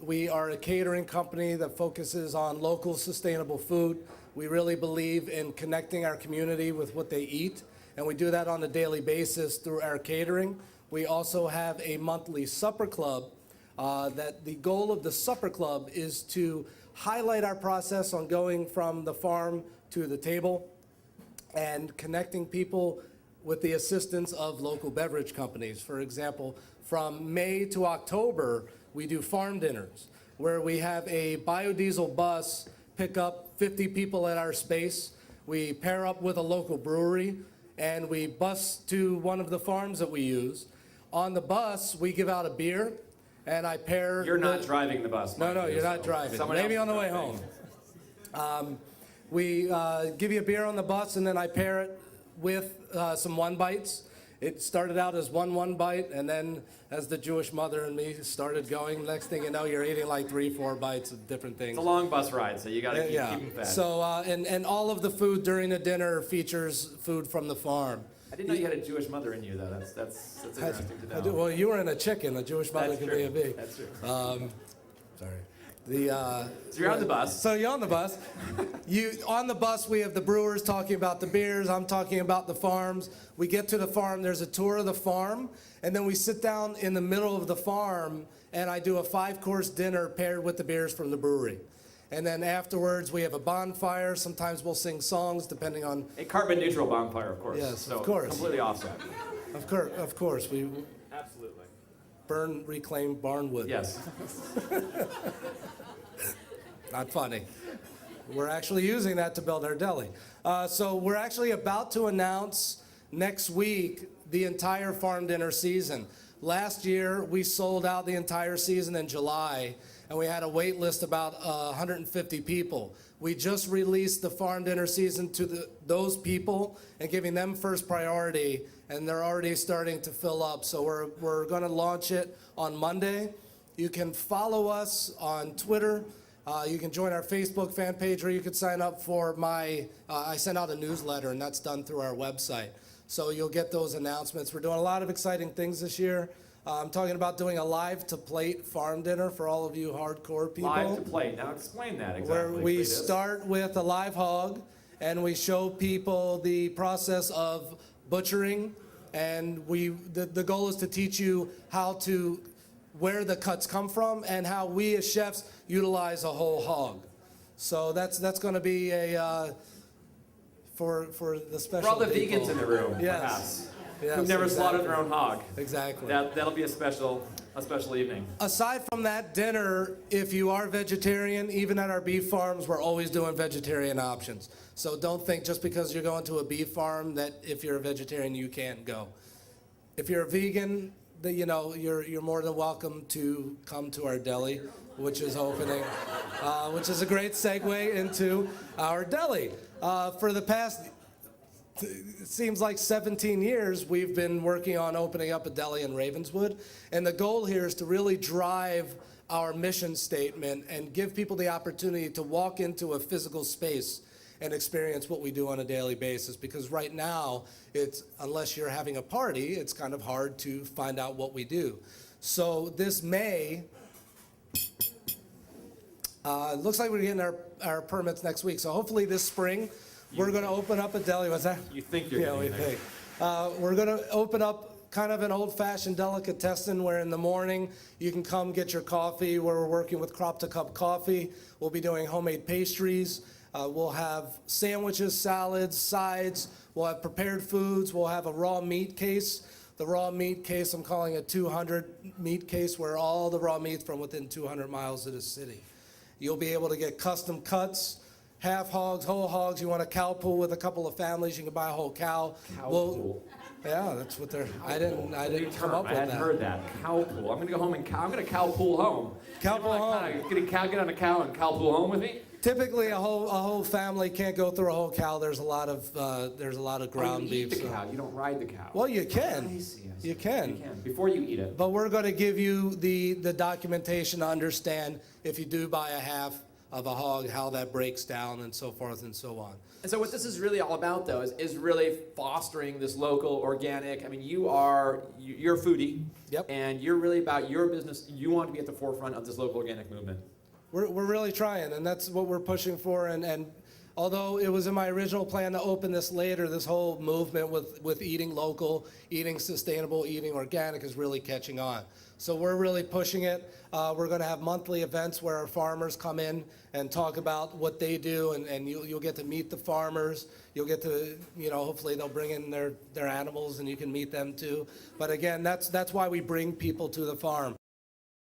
We are a catering company that focuses on local sustainable food. We really believe in connecting our community with what they eat, and we do that on a daily basis through our catering. We also have a monthly supper club that the goal of the supper club is to highlight our process on going from the farm to the table and connecting people with the assistance of local beverage companies. For example, from May to October, we do farm dinners where we have a biodiesel bus pick up 50 people at our space. We pair up with a local brewery and we bus to one of the farms that we use. On the bus, we give out a beer and I pair... You're not driving the bus. No, you're not driving. Maybe on the way home. We give you a beer on the bus and then I pair it with some one bites. It started out as one bite, and then as the Jewish mother and me started going, next thing you know, you're eating like 3-4 bites of different things. It's a long bus ride, so you got to keep them fed. So, and all of the food during the dinner features food from the farm. I didn't know you had a Jewish mother in you, though. That's interesting to know. Well, you were in a chicken. A Jewish mother can be a bee. That's true. Sorry. So you're on the bus. So you're on the bus. On the bus, we have the brewers talking about the beers. I'm talking about the farms. We get to the farm. There's a tour of the farm. And then we sit down in the middle of the farm, and I do a 5-course dinner paired with the beers from the brewery. And then afterwards, we have a bonfire. Sometimes we'll sing songs, depending on... A carbon-neutral bonfire, of course. Yes, so of course. Completely offset. Of course. We Absolutely. burn reclaimed barn wood. Yes. Not funny. We're actually using that to build our deli. So we're actually about to announce next week the entire farm dinner season. Last year, we sold out the entire season in July, and we had a wait list about 150 people. We just released the farm dinner season to those people and giving them first priority, and they're already starting to fill up. So we're going to launch it on Monday. You can follow us on Twitter. You can join our Facebook fan page, or you can sign up for I send out a newsletter, and that's done through our website. So you'll get those announcements. We're doing a lot of exciting things this year. I'm talking about doing a live-to-plate farm dinner for all of you hardcore people. Live-to-plate. Now explain that exactly. Where we start with a live hog, and we show people the process of butchering, and the goal is to teach you where the cuts come from and how we as chefs utilize a whole hog. So that's going to be for the special For all the people. vegans in the room, Yes. perhaps. Yes, Who've never exactly. slaughtered their own hog. Exactly. That'll be a special evening. Aside from that dinner, if you are vegetarian, even at our beef farms, we're always doing vegetarian options. So don't think just because you're going to a beef farm that if you're a vegetarian, you can't go. If you're a vegan, you're more than welcome to come to our deli, which is opening, which is a great segue into our deli. For the past, it seems like 17 years, we've been working on opening up a deli in Ravenswood, and the goal here is to really drive our mission statement and give people the opportunity to walk into a physical space and experience what we do on a daily basis, because right now, unless you're having a party, it's kind of hard to find out what we do. So this May, it looks like we're getting our permits next week, so hopefully this spring, we're going to open up a deli. What's that? You think you're getting there. We're going to open up kind of an old-fashioned delicatessen where in the morning you can come get your coffee, where we're working with Crop to Cup Coffee. We'll be doing homemade pastries. We'll have sandwiches, salads, sides. We'll have prepared foods. We'll have a raw meat case. The raw meat case, I'm calling a 200 meat case, where all the raw meat's from within 200 miles of the city. You'll be able to get custom cuts, half hogs, whole hogs. You want a cow pool with a couple of families, you can buy a whole cow. Cow pool. Yeah, that's what they're. I didn't come up with that. I hadn't heard that. Cow pool. I'm gonna go home and I'm gonna cow pool home. Cow pool home. Get on a cow and cow pool home with me. Typically, a whole family can't go through a whole cow. There's a lot of ground you beef. Eat the cow. You don't ride the cow. Well, you can. I see. You can. Before you eat it. But we're going to give you the documentation to understand if you do buy a half of a hog, how that breaks down, and so forth and so on. And so what this is really all about, though, is really fostering this local, organic. I mean, you're a foodie, Yep. and you're really about your business. You want to be at the forefront of this local organic movement. We're really trying, and that's what we're pushing for. And although it was in my original plan to open this later, this whole movement with eating local, eating sustainable, eating organic is really catching on. So we're really pushing it. We're going to have monthly events where our farmers come in and talk about what they do, and you'll get to meet the farmers. You'll get to, hopefully they'll bring in their animals and you can meet them too. But again, that's why we bring people to the farm.